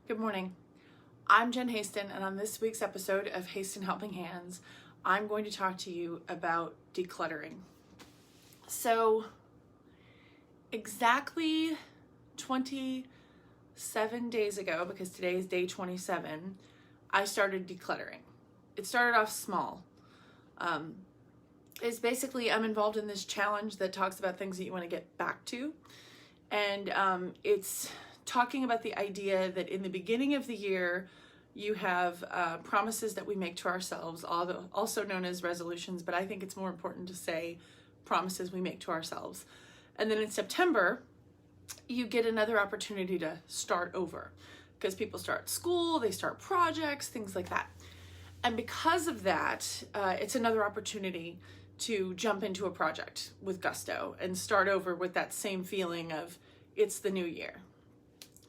Good morning. I'm Jen Haston, and on this week's episode of Haston Helping Hands, I'm going to talk to you about decluttering. So, exactly 27 days ago, because today is day 27, I started decluttering. It started off small. It's basically, I'm involved in this challenge that talks about things that you want to get back to. And it's talking about the idea that in the beginning of the year, you have promises that we make to ourselves, also known as resolutions, but I think it's more important to say promises we make to ourselves. And then in September, you get another opportunity to start over because people start school, they start projects, things like that. And because of that, it's another opportunity to jump into a project with gusto and start over with that same feeling of it's the new year.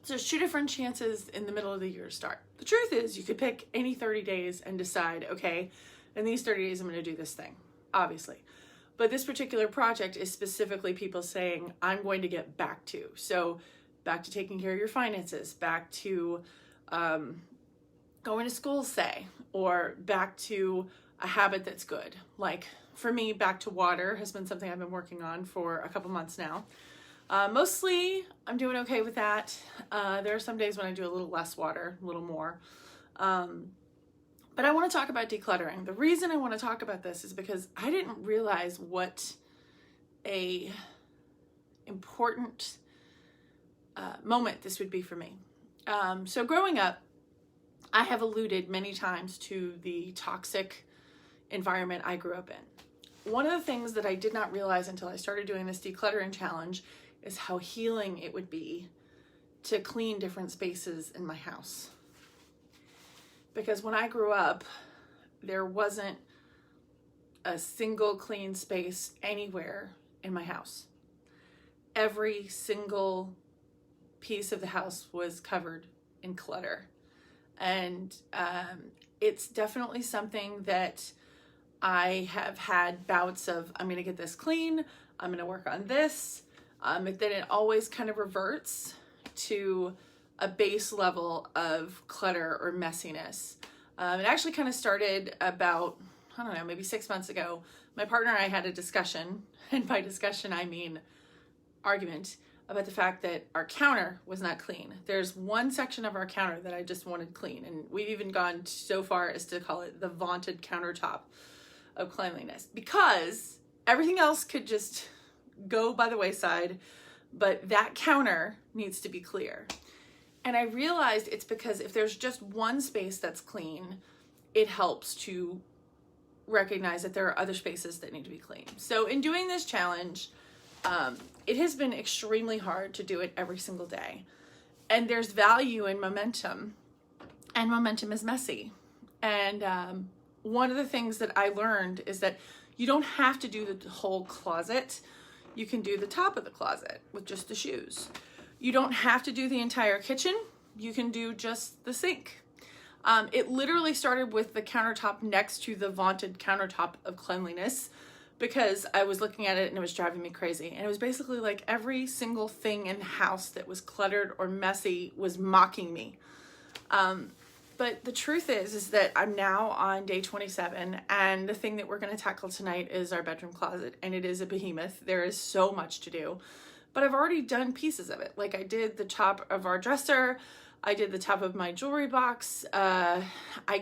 So there's two different chances in the middle of the year to start. The truth is you could pick any 30 days and decide, okay, in these 30 days I'm going to do this thing, obviously. But this particular project is specifically people saying, I'm going to get back to. So back to taking care of your finances, back to going to school, say, or back to a habit that's good. Like for me, back to water has been something I've been working on for a couple months now. Mostly I'm doing okay with that. There are some days when I do a little less water, a little more. But I want to talk about decluttering. The reason I want to talk about this is because I didn't realize what a important moment this would be for me. So growing up, I have alluded many times to the toxic environment I grew up in. One of the things that I did not realize until I started doing this decluttering challenge is how healing it would be to clean different spaces in my house. Because when I grew up, there wasn't a single clean space anywhere in my house. Every single piece of the house was covered in clutter. And it's definitely something that I have had bouts of, I'm going to get this clean, I'm going to work on this. But then it always kind of reverts to a base level of clutter or messiness. It actually kind of started about, I don't know, maybe 6 months ago. My partner and I had a discussion, and by discussion I mean argument, about the fact that our counter was not clean. There's one section of our counter that I just wanted clean, and we've even gone so far as to call it the vaunted countertop of cleanliness, because everything else could just go by the wayside, but that counter needs to be clear. And I realized it's because if there's just one space that's clean, it helps to recognize that there are other spaces that need to be clean. So in doing this challenge, it has been extremely hard to do it every single day. And there's value in momentum, and momentum is messy. And one of the things that I learned is that you don't have to do the whole closet. You can do the top of the closet with just the shoes. You don't have to do the entire kitchen. You can do just the sink. It literally started with the countertop next to the vaunted countertop of cleanliness, because I was looking at it and it was driving me crazy. And it was basically like every single thing in the house that was cluttered or messy was mocking me. But the truth is that I'm now on day 27, and the thing that we're going to tackle tonight is our bedroom closet, and it is a behemoth. There is so much to do, but I've already done pieces of it. Like I did the top of our dresser, I did the top of my jewelry box, I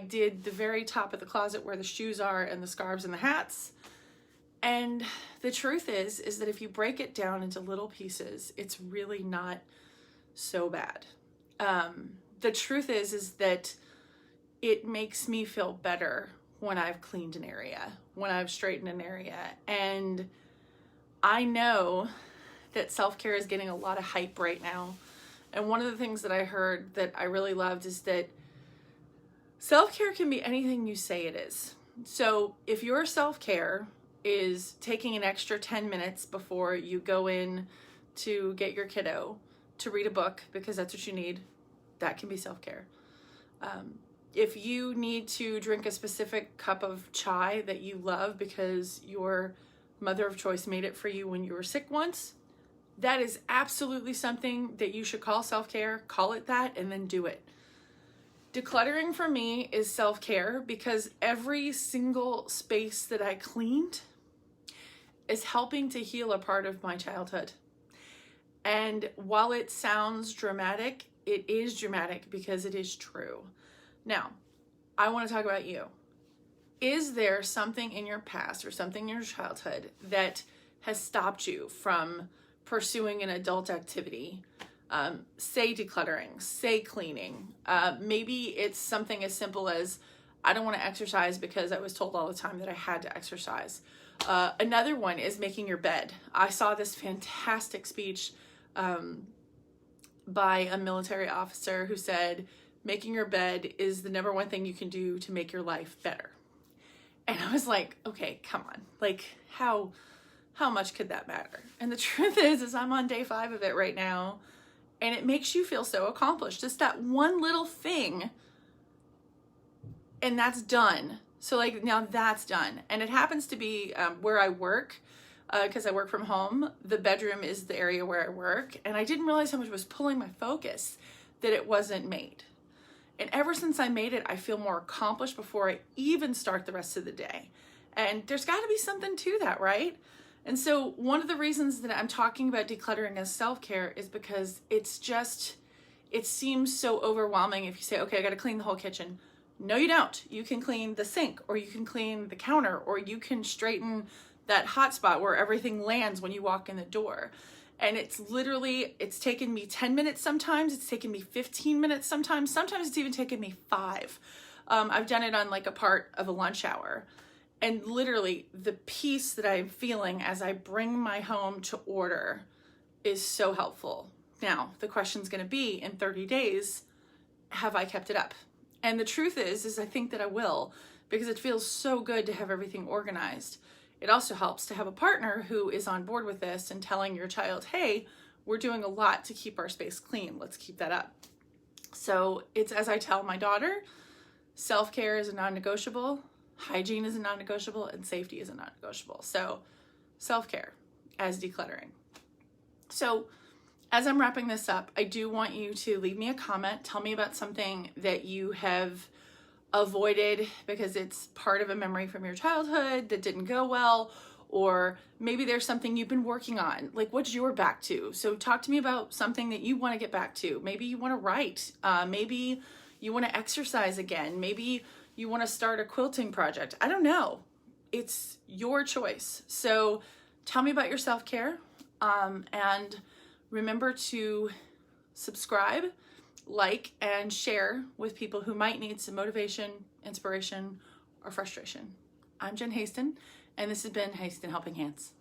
did the very top of the closet where the shoes are and the scarves and the hats. And the truth is that if you break it down into little pieces, it's really not so bad. The truth is that it makes me feel better when I've cleaned an area, when I've straightened an area. And I know that self-care is getting a lot of hype right now. And one of the things that I heard that I really loved is that self-care can be anything you say it is. So if your self-care is taking an extra 10 minutes before you go in to get your kiddo to read a book because that's what you need, that can be self-care. If you need to drink a specific cup of chai that you love because your mother of choice made it for you when you were sick once, that is absolutely something that you should call self-care. Call it that and then do it. Decluttering for me is self-care because every single space that I cleaned is helping to heal a part of my childhood. And while it sounds dramatic, it is dramatic because it is true. Now, I want to talk about you. Is there something in your past or something in your childhood that has stopped you from pursuing an adult activity? Say decluttering, say cleaning. Maybe it's something as simple as, I don't want to exercise because I was told all the time that I had to exercise. Another one is making your bed. I saw this fantastic speech by a military officer who said, making your bed is the number one thing you can do to make your life better. And I was like, okay, come on. Like, how much could that matter? And the truth is I'm on day 5 of it right now. And it makes you feel so accomplished. Just that one little thing, and that's done. So like now that's done. And it happens to be where I work, because I work from home. The bedroom is the area where I work. And I didn't realize how much was pulling my focus that it wasn't made. And ever since I made it, I feel more accomplished before I even start the rest of the day. And there's got to be something to that, right? And so one of the reasons that I'm talking about decluttering as self-care is because it seems so overwhelming if you say, okay, I got to clean the whole kitchen. No, you don't. You can clean the sink, or you can clean the counter, or you can straighten that hot spot where everything lands when you walk in the door. And it's taken me 10 minutes sometimes. It's taken me 15 minutes sometimes. Sometimes it's even taken me 5. I've done it on like a part of a lunch hour. And literally the peace that I'm feeling as I bring my home to order is so helpful. Now, the question's going to be, in 30 days, have I kept it up? And the truth is I think that I will, because it feels so good to have everything organized. It also helps to have a partner who is on board with this and telling your child, hey, we're doing a lot to keep our space clean. Let's keep that up. So it's as I tell my daughter, self-care is a non-negotiable. Hygiene is a non-negotiable, and safety is a non-negotiable. So self-care as decluttering. So as I'm wrapping this up, I do want you to leave me a comment. Tell me about something that you have avoided because it's part of a memory from your childhood that didn't go well, or maybe there's something you've been working on. Like, what's your back to? So talk to me about something that you want to get back to. Maybe you want to write. Maybe you want to exercise again. Maybe you want to start a quilting project. I don't know. It's your choice. So tell me about your self-care. And remember to subscribe, like, and share with people who might need some motivation, inspiration, or frustration. I'm Jen Haston, and this has been Haston Helping Hands.